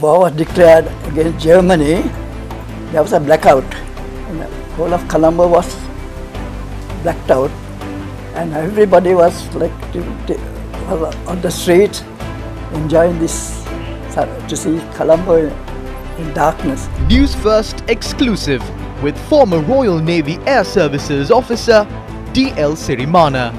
war was declared against Germany, there was a blackout. And the whole of Colombo was blacked out, and everybody was like was on the street enjoying this, to see Colombo in darkness. News First exclusive with former Royal Navy Air Services officer D.L. Sirimana.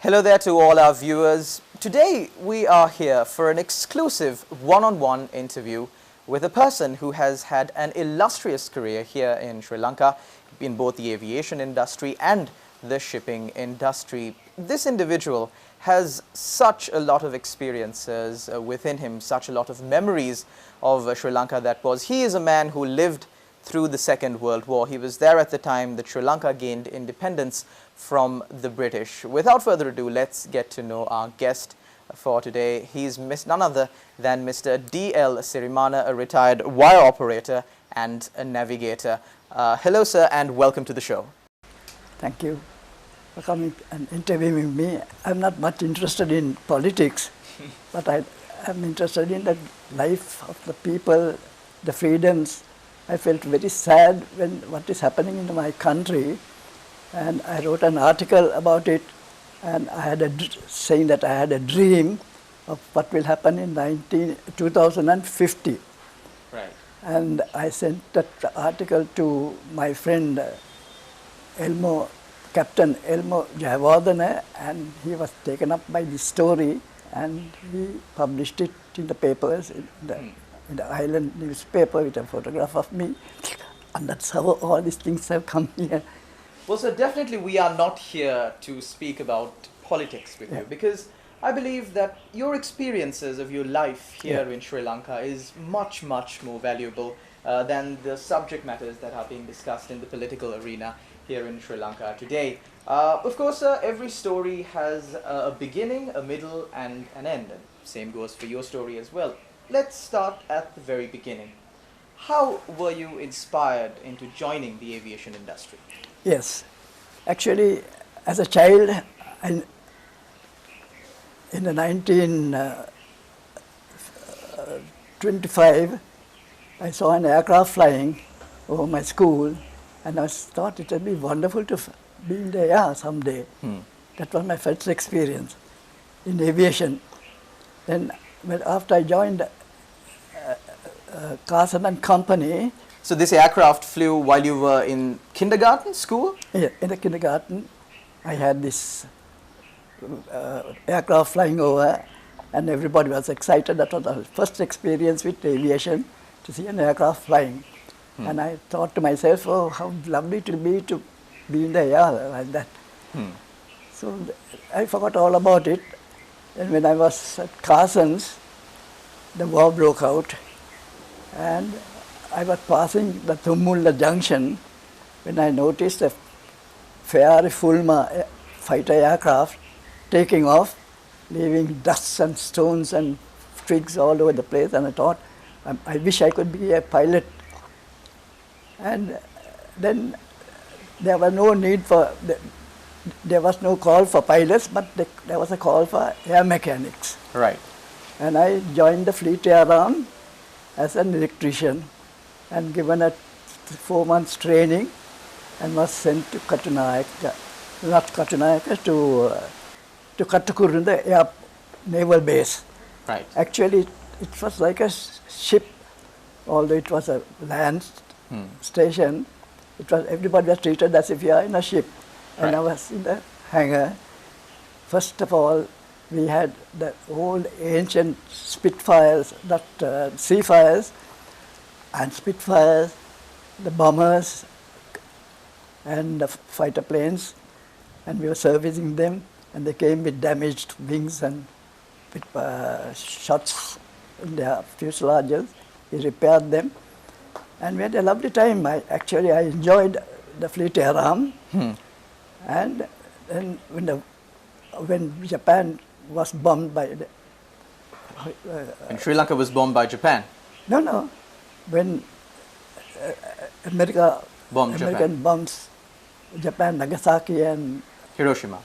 Hello there to all our viewers. Today we are here for an exclusive one-on-one interview with a person who has had an illustrious career here in Sri Lanka in both the aviation industry and the shipping industry. This individual has such a lot of experiences within him, such a lot of memories of Sri Lanka that was. He is a man who lived through the Second World War. He was there at the time that Sri Lanka gained independence from the British. Without further ado, let's get to know our guest for today. He's none other than Mr. D.L. Sirimana, a retired wire operator and a navigator. Hello, sir, and welcome to the show. Thank you for coming and interviewing me. I'm not much interested in politics, but I'm interested in the life of the people, the freedoms. I felt very sad when what is happening in my country, and I wrote an article about it, and I had saying that I had a dream of what will happen in 2050. Right. And I sent that article to my friend Captain Elmo Jayawardena, and he was taken up by this story, and he published it in the papers, in the island newspaper with a photograph of me, and that's how all these things have come here. Well, sir, definitely we are not here to speak about politics with you, because I believe that your experiences of your life here in Sri Lanka is much, much more valuable than the subject matters that are being discussed in the political arena here in Sri Lanka today. Of course, sir, every story has a beginning, a middle, and an end. And same goes for your story as well. Let's start at the very beginning. How were you inspired into joining the aviation industry? Yes, actually, as a child, in the 1925, I saw an aircraft flying over my school, and I thought it would be wonderful to be in the air someday. That was my first experience in aviation. Then, after I joined Carson and Company. So this aircraft flew while you were in kindergarten, school? Yeah, in the kindergarten, I had this aircraft flying over, and everybody was excited. That was the first experience with aviation, to see an aircraft flying. And I thought to myself, oh, how lovely it will be to be in the air like that. So I forgot all about it. And when I was at Carson's, the war broke out, and I was passing the Thumulla junction when I noticed a Ferrari Fulma fighter aircraft taking off, leaving dust and stones and twigs all over the place, and I thought, I wish I could be a pilot. And then there was no need for, there was no call for pilots, but there was a call for air mechanics. Right. And I joined the fleet air arm as an electrician, and given a 4 months training, and was sent to Katunayaka, not Katunayaka, to Katakurunda Air Naval Base. Right. Actually, it was like a ship, although it was a land station. It was, everybody was treated as if you are in a ship. And I was in the hangar. First of all, we had the old ancient Spitfires, Seafires, and Spitfires, the bombers, and the fighter planes, and we were servicing them, and they came with damaged wings and with shots in their fuselages. We repaired them, and we had a lovely time. I enjoyed the fleet air arm, and then when Japan was bombed by and Sri Lanka was bombed by Japan? No. When American Japan. bombs Japan, Nagasaki and Hiroshima,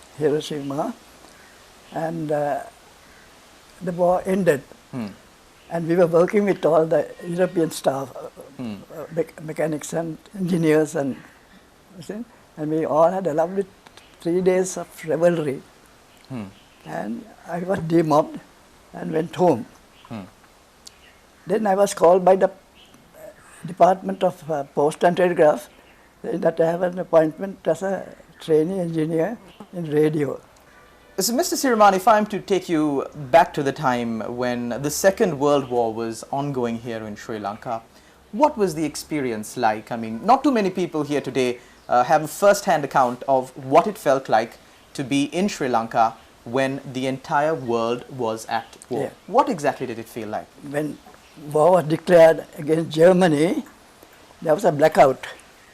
and the war ended. And we were working with all the European staff, mechanics and engineers, and we all had a lovely 3 days of revelry. And I was demobbed and went home. Then I was called by the Department of Post and Telegraph that I have an appointment as a trainee engineer in radio. So, Mr. Siriman, if I'm to take you back to the time when the Second World War was ongoing here in Sri Lanka, what was the experience like? I mean, not too many people here today have a first-hand account of what it felt like to be in Sri Lanka when the entire world was at war. Yeah. What exactly did it feel like? When war was declared against Germany, there was a blackout.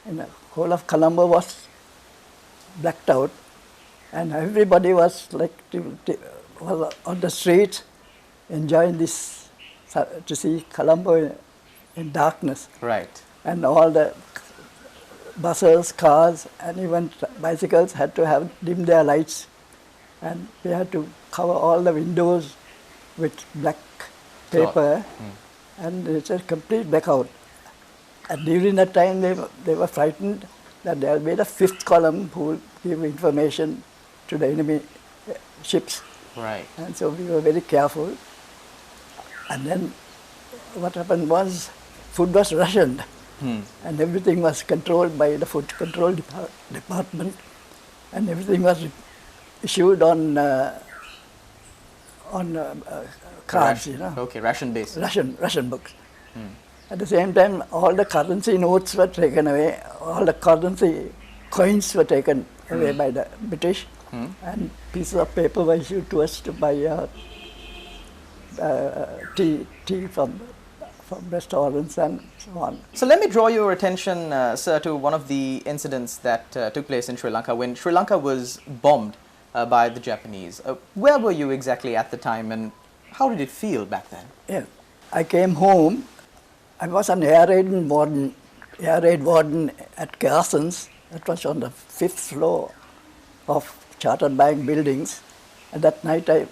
And the whole of Colombo was blacked out, and everybody was like was on the streets enjoying this, to see Colombo in darkness. Right. And all the buses, cars, and even bicycles had to have dim their lights, and we had to cover all the windows with black paper, and it's a complete blackout. And during that time, they were frightened that there will be the fifth column who will give information to the enemy ships. Right. And so we were very careful. And then what happened was food was rationed, and everything was controlled by the food control department, and everything was issued on cards, you know. Okay, ration based. Ration books. At the same time, all the currency notes were taken away, all the currency coins were taken away by the British, and pieces of paper were issued to us to buy tea from restaurants and so on. So let me draw your attention, sir, to one of the incidents that took place in Sri Lanka when Sri Lanka was bombed by the Japanese. Where were you exactly at the time, and how did it feel back then? Yeah, I came home. I was an air raid warden at Carson's. That was on the 5th floor of Chartered Bank buildings. And that night I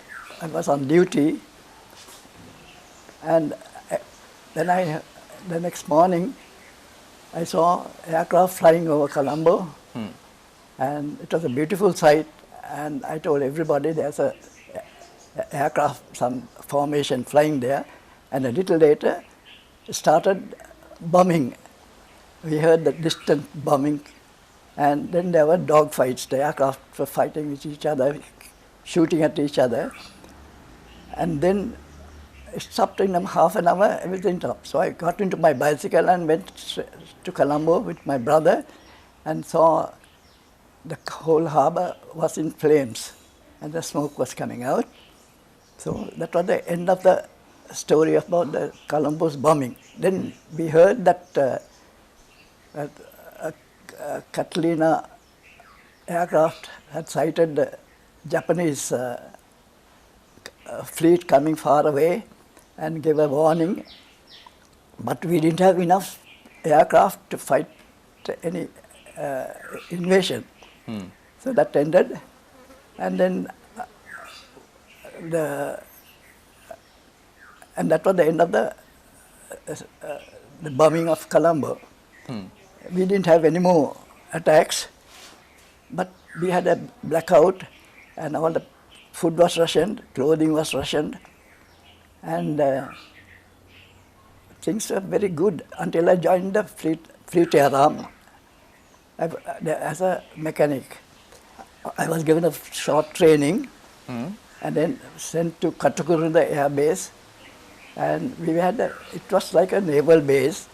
was on duty. And then the next morning, I saw aircraft flying over Colombo. And it was a beautiful sight. And I told everybody there's a aircraft, some formation flying there. And a little later, started bombing. We heard the distant bombing, and then there were dog fights. The aircraft were fighting with each other, shooting at each other, and then it stopped in half an hour, everything stopped. So I got into my bicycle and went to Colombo with my brother and saw the whole harbour was in flames and the smoke was coming out. So that was the end of the story about the Colombo's bombing. Then we heard that Catalina aircraft had sighted the Japanese fleet coming far away and gave a warning, but we didn't have enough aircraft to fight any invasion. So that ended, and then and that was the end of the bombing of Colombo. We didn't have any more attacks, but we had a blackout, and all the food was rationed, clothing was rationed, and things were very good until I joined the Fleet Air Arm as a mechanic. I was given a short training and then sent to Katukuru, the air base. And we had it was like a naval base,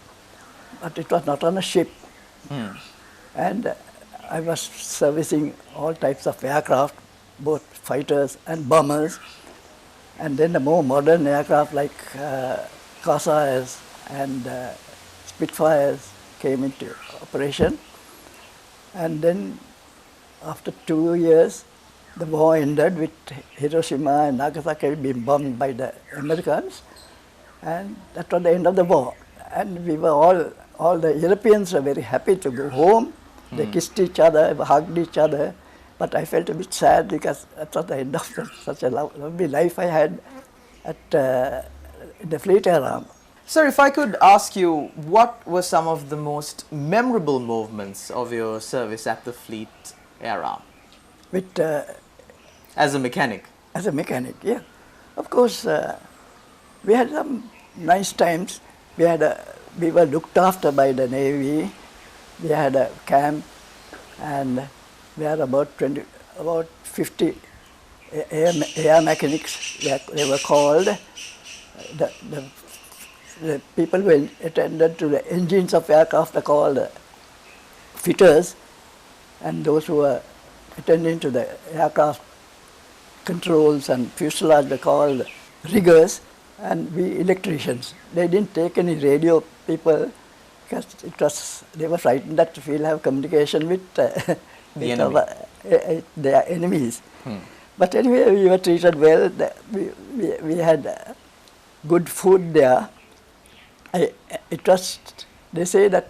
but it was not on a ship. And I was servicing all types of aircraft, both fighters and bombers. And then the more modern aircraft like Corsairs and Spitfires came into operation. And then after 2 years, the war ended with Hiroshima and Nagasaki being bombed by the Americans. And that was the end of the war. And we were all the Europeans were very happy to go home. They kissed each other, hugged each other. But I felt a bit sad because that was the end of such a lovely life I had at in the fleet era. Sir, if I could ask you, what were some of the most memorable movements of your service at the fleet era With, as a mechanic? as a mechanic, yeah. Of course, we had some nice times. We were looked after by the Navy. We had a camp, and we had about 50 air mechanics, they were called. The people who attended to the engines of aircraft are called fitters, and those who were attending to the aircraft controls and fuselage were called riggers, and we electricians. They didn't take any radio people because they were frightened that we'll have communication with, their enemies. But anyway, we were treated well. We had good food there. They say that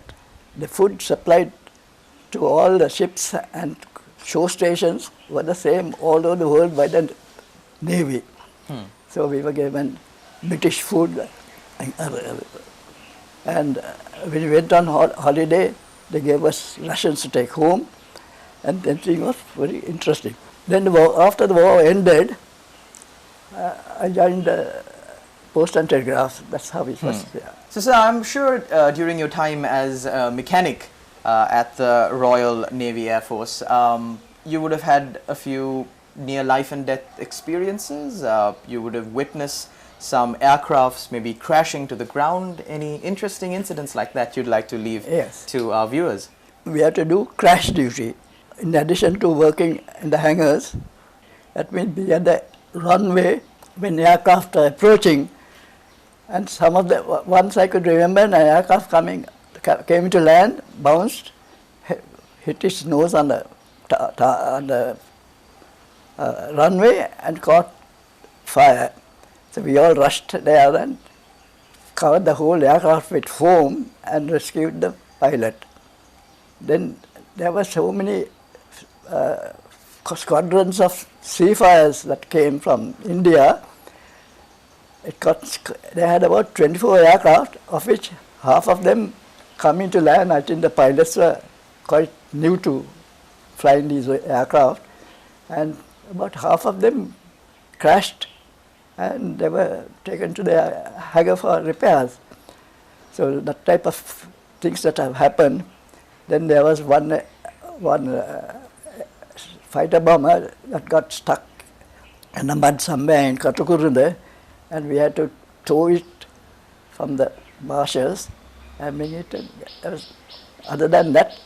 the food supplied to all the ships and shore stations were the same all over the world by the Navy. So we were given British food. And when we went on holiday, they gave us rations to take home, and everything was very interesting. Then after the war ended, I joined Post and Telegraph. That's how it was. Yeah. So, sir, I'm sure during your time as a mechanic at the Royal Navy Air Force, you would have had a few near life and death experiences. You would have witnessed some aircrafts maybe crashing to the ground. Any interesting incidents like that you'd like to leave to our viewers? We had to do crash duty. In addition to working in the hangars, that means be at the runway when aircraft are approaching. And some of the, once I could remember, an aircraft came to land, bounced, hit its nose on the runway and caught fire. So we all rushed there and covered the whole aircraft with foam and rescued the pilot. Then there were so many squadrons of Seafires that came from India. They had about 24 aircraft, of which half of them coming to land. I think the pilots were quite new to flying these aircraft, and about half of them crashed, and they were taken to the hangar for repairs. So that type of things that have happened. Then there was one fighter bomber that got stuck in the mud somewhere in Katukurunde, and we had to tow it from the marshes and bring it. Other than that,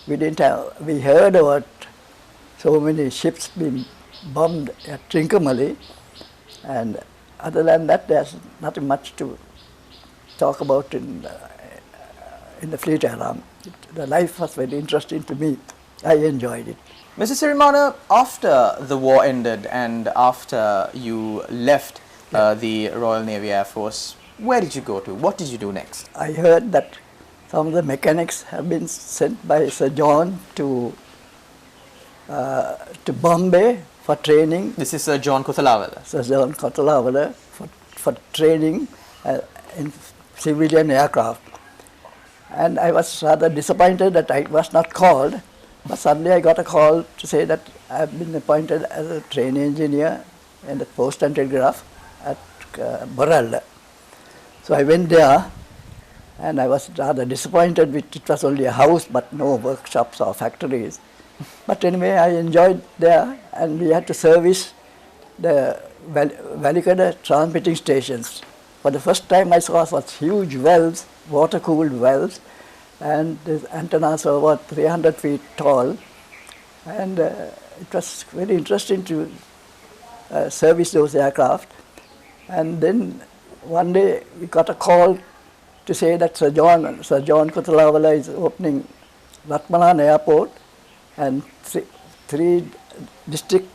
we heard about so many ships being bombed at Trincomalee, and other than that, there's nothing much to talk about in the fleet era. The life was very interesting to me. I enjoyed it. Mr. Sirimana, after the war ended and after you left the Royal Navy Air Force, where did you go to? What did you do next? I heard that some of the mechanics have been sent by Sir John to Bombay for training. This is Sir John Kothalawala. Sir John Kothalawala for training in civilian aircraft. And I was rather disappointed that I was not called, but suddenly I got a call to say that I have been appointed as a training engineer in the Post and Telegraph at Borrell. So I went there, and I was rather disappointed. It was only a house, but no workshops or factories. But anyway, I enjoyed there, and we had to service the Valicada transmitting stations. For the first time I saw such huge wells, water-cooled wells, and the antennas were about 300 feet tall. And it was very interesting to service those aircraft. And then one day we got a call to say that Sir John Kothalawala is opening Ratmalan Airport, and three district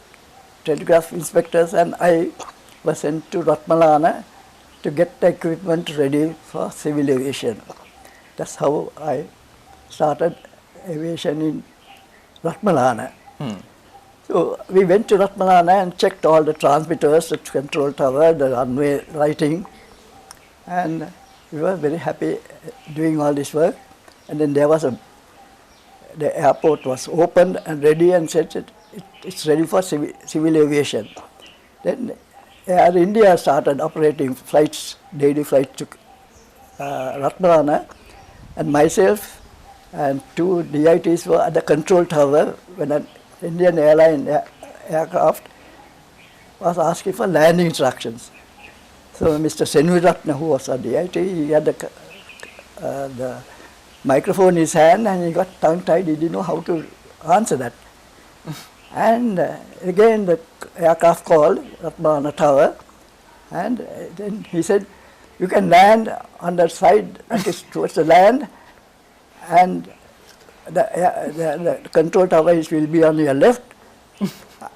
telegraph inspectors and I were sent to Ratmalana to get the equipment ready for civil aviation. That's how I started aviation in Ratmalana. So we went to Ratmalana and checked all the transmitters, the control tower, the runway lighting, And we were very happy doing all this work. And then there was the airport was opened and ready and said it's ready for civil aviation. Then Air India started operating flights, daily flights to Ratnavana, and myself and 2 DITs were at the control tower when an Indian airline aircraft was asking for landing instructions. So Mr. Senviratna, who was a DIT, he had the microphone in his hand and he got tongue-tied, he didn't know how to answer that. And again the aircraft called Ratnavana Tower, and then he said, you can land on the side that is towards the land, and the control tower will be on your left,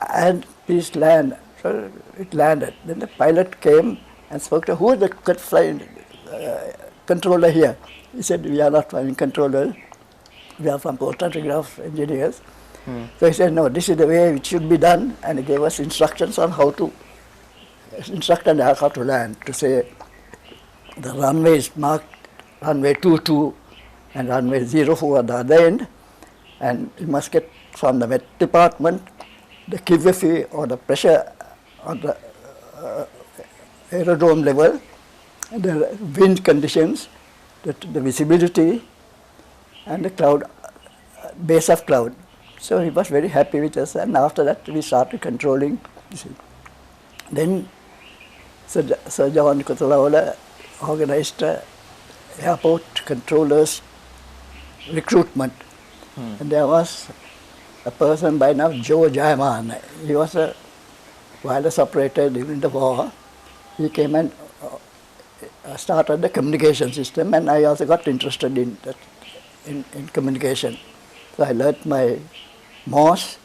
and please land. So it landed. Then the pilot came and spoke to who is the flight controller here. He said, we are not flying controllers, we are from Post and Telegraph engineers. So he said, no, this is the way it should be done, and he gave us instructions on how to instruct an aircraft to land, to say the runway is marked runway 22 and runway 04 at the other end, and you must get from the Met Department the QFE or the pressure on the aerodrome level, the wind conditions, the visibility, and the cloud, base of cloud. So he was very happy with us, and after that we started controlling. Then Sir John Kutalaola organized airport controllers recruitment. And there was a person by now, Joe Jaiman. He was a wireless operator during the war. He came and started the communication system, and I also got interested in that, in communication. So I learned my Morse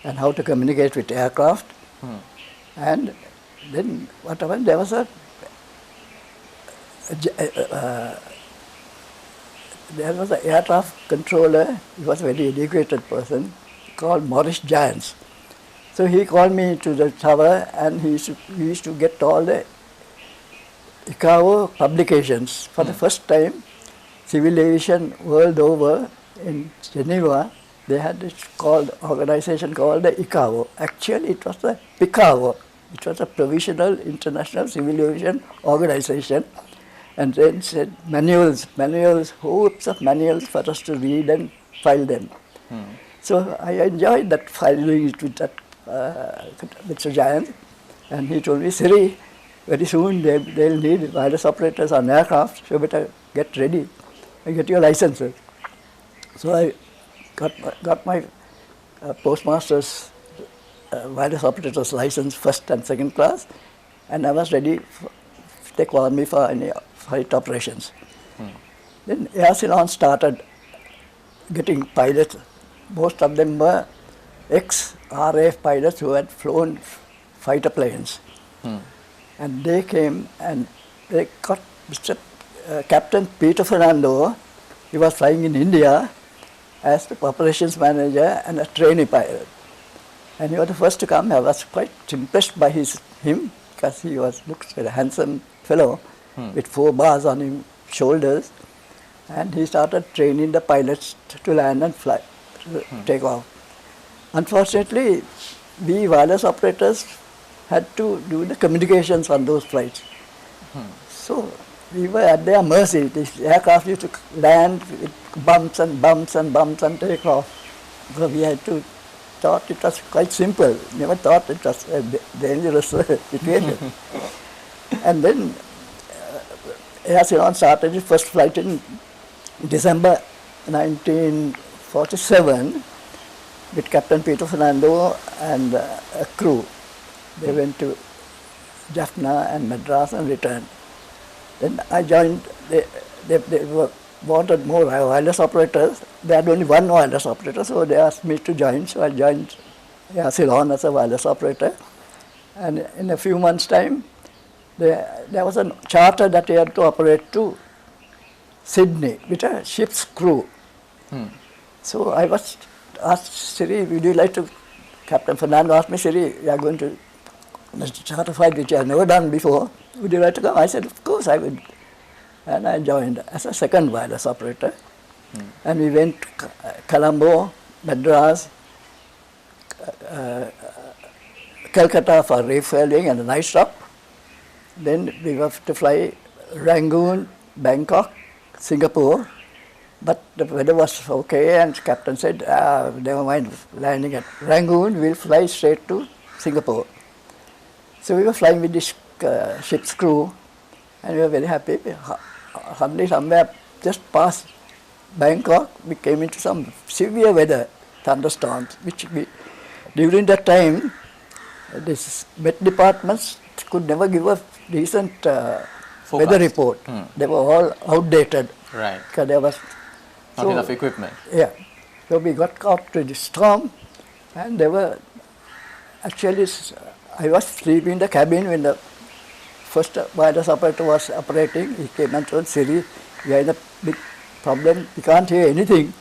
and how to communicate with aircraft. And then what happened, there was there was an aircraft controller. He was a very educated person called Maurice Giants. So he called me to the tower, and we used to get all the ICAO publications. For the first time, civil aviation world over in Geneva, they had this organization called the ICAO. Actually, it was the PICAO. It was a Provisional International Civil Aviation Organization. And then said manuals, hopes of manuals for us to read and file them. So I enjoyed that filing it with that Mr. Giant, and he told me, Siri, very soon they'll need wireless operators on aircraft, so you better get ready and get your licenses. So I got my postmaster's wireless operator's license, first and second class, and I was ready. They called me for any flight operations. Then Air Ceylon started getting pilots. Most of them were ex-RAF pilots who had flown fighter planes. And they came and they got Mr. Captain Peter Fernando. He was flying in India as the operations manager and a trainee pilot. And he was the first to come. I was quite impressed by him because he looks like a handsome fellow with 4 bars on his shoulders. And he started training the pilots to land and fly, to take off. Unfortunately, we wireless operators had to do the communications on those flights. So we were at their mercy. This aircraft used to land with bumps and bumps and bumps and take off. So we had to thought it was quite simple. Never thought it was a dangerous situation. And then Air Ceylon started its first flight in December 1947 with Captain Peter Fernando and a crew. They went to Jaffna and Madras and returned. Then I joined, they wanted more wireless operators. They had only one wireless operator, so they asked me to join. So I joined Air Ceylon as a wireless operator. And in a few months' time, there was a charter that he had to operate to Sydney with a ship's crew. So I was asked, Siri, would you like to, Captain Fernando asked me, Siri, we are going to charter flight which I have never done before. Would you like to come? I said, of course I would. and I joined as a second wireless operator. And we went to Colombo, Madras, Calcutta for refueling and a night stop. Then we were to fly Rangoon, Bangkok, Singapore. But the weather was okay, and the captain said, never mind landing at Rangoon, we'll fly straight to Singapore. So we were flying with this ship's crew, and we were very happy. Suddenly, somewhere just past Bangkok, we came into some severe weather, thunderstorms, which during that time, this Met departments could never give a decent weather report. They were all outdated. Right. Because there was not enough equipment. Yeah. So we got caught to the storm, and there were actually, I was sleeping in the cabin when the first wireless operator was operating. He came and told Siri, we are in a big problem, we can't hear anything.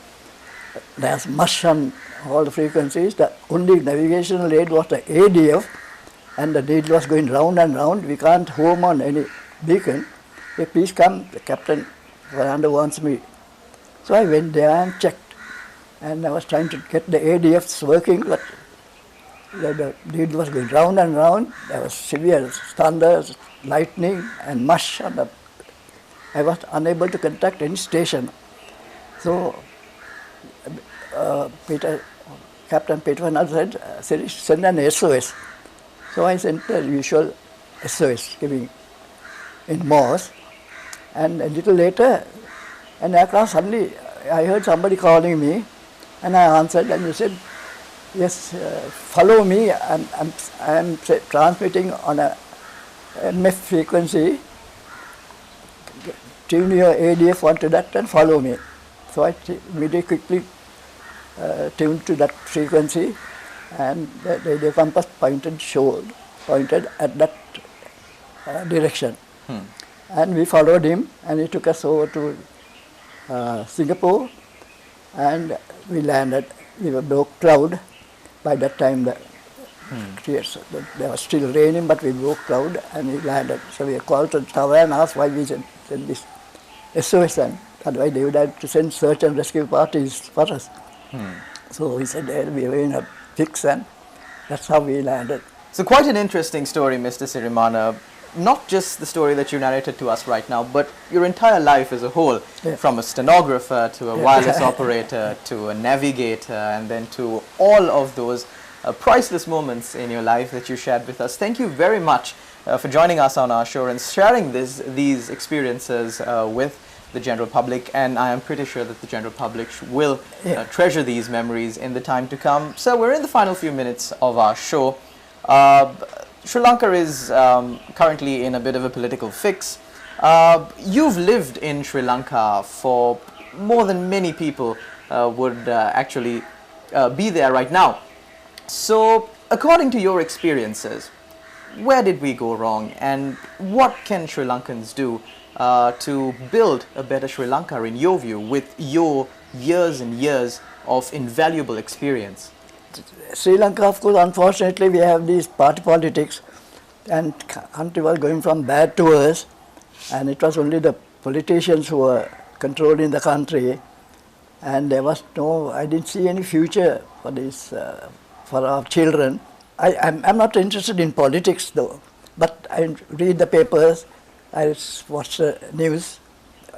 There's mush on all the frequencies. The only navigational aid was the ADF, and the needle was going round and round. We can't home on any beacon. Hey, please come, the captain Fernando wants me. So I went there and checked, and I was trying to get the ADFs working, but the needle was going round and round. There was severe thunder, lightning, and mush on the. I was unable to contact any station. So Captain Peter Fernando said, send an SOS. So I sent the usual SOS, giving in Morse. And a little later, an aircraft suddenly, I heard somebody calling me, and I answered, and he said, yes, follow me, I'm transmitting on a MF frequency, tune your ADF onto that and follow me. So I immediately quickly tuned to that frequency, and the compass pointed at that direction. And we followed him, and he took us over to Singapore, and we landed. We were broke cloud. By that time, there was still raining, but we broke cloud, and we landed. So we called to the tower and asked why we sent this SOS, and otherwise they would have to send search and rescue parties for us. So he said, we were in a fix, and that's how we landed. So quite an interesting story, Mr. Sirimana. Not just the story that you narrated to us right now, but your entire life as a whole, from a stenographer to a wireless operator to a navigator, and then to all of those priceless moments in your life that you shared with us. Thank you very much for joining us on our show and sharing these experiences with the general public, and I am pretty sure that the general public will treasure these memories in the time to come. So we're in the final few minutes of our show. Sri Lanka is currently in a bit of a political fix. You've lived in Sri Lanka for more than many people would actually be there right now. So according to your experiences, where did we go wrong, and what can Sri Lankans do to build a better Sri Lanka in your view, with your years and years of invaluable experience? Sri Lanka, of course, unfortunately, we have these party politics, and country was going from bad to worse, and it was only the politicians who were controlling the country, and there was I didn't see any future for this, for our children. I'm not interested in politics though, but I read the papers, I watch the news,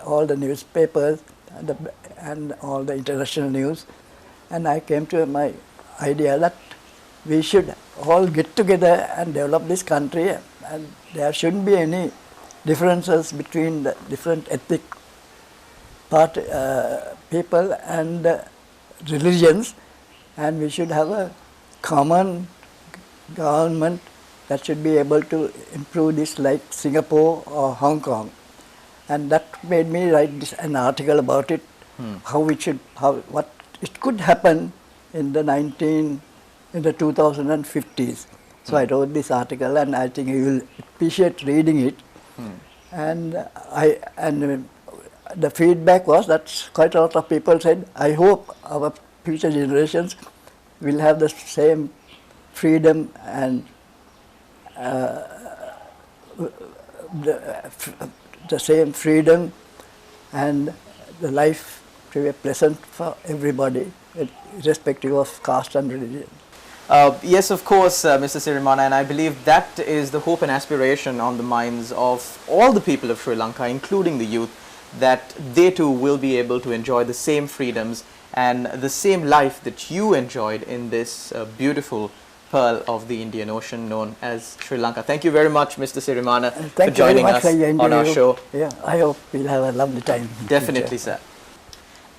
all the newspapers, and all the international news, and I came to my idea that we should all get together and develop this country, and there shouldn't be any differences between the different ethnic people and religions, and we should have a common government that should be able to improve this like Singapore or Hong Kong. And that made me write an article about it, what it could happen in the 2050s. So I wrote this article, and I think you will appreciate reading it. And the feedback was that quite a lot of people said, I hope our future generations will have the same freedom the same freedom and the life to be pleasant for everybody, irrespective of caste and religion. Yes, of course, Mr. Sirimana, and I believe that is the hope and aspiration on the minds of all the people of Sri Lanka, including the youth, that they too will be able to enjoy the same freedoms and the same life that you enjoyed in this beautiful pearl of the Indian Ocean known as Sri Lanka. Thank you very much, Mr. Sirimana, for joining us on our show. Yeah, I hope we'll have a lovely time. Definitely, sir.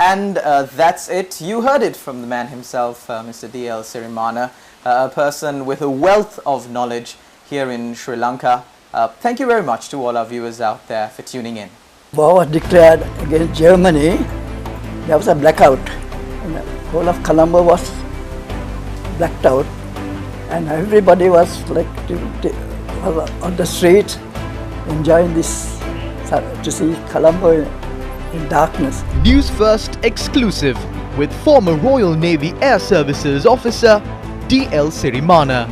And that's it. You heard it from the man himself, Mr. D.L. Sirimana, a person with a wealth of knowledge here in Sri Lanka. Thank you very much to all our viewers out there for tuning in. War was declared against Germany. There was a blackout. And the whole of Colombo was blacked out. And everybody was like on the street enjoying this, to see Colombo in darkness. Newsfirst exclusive with former Royal Navy Air Services officer D.L. Sirimana.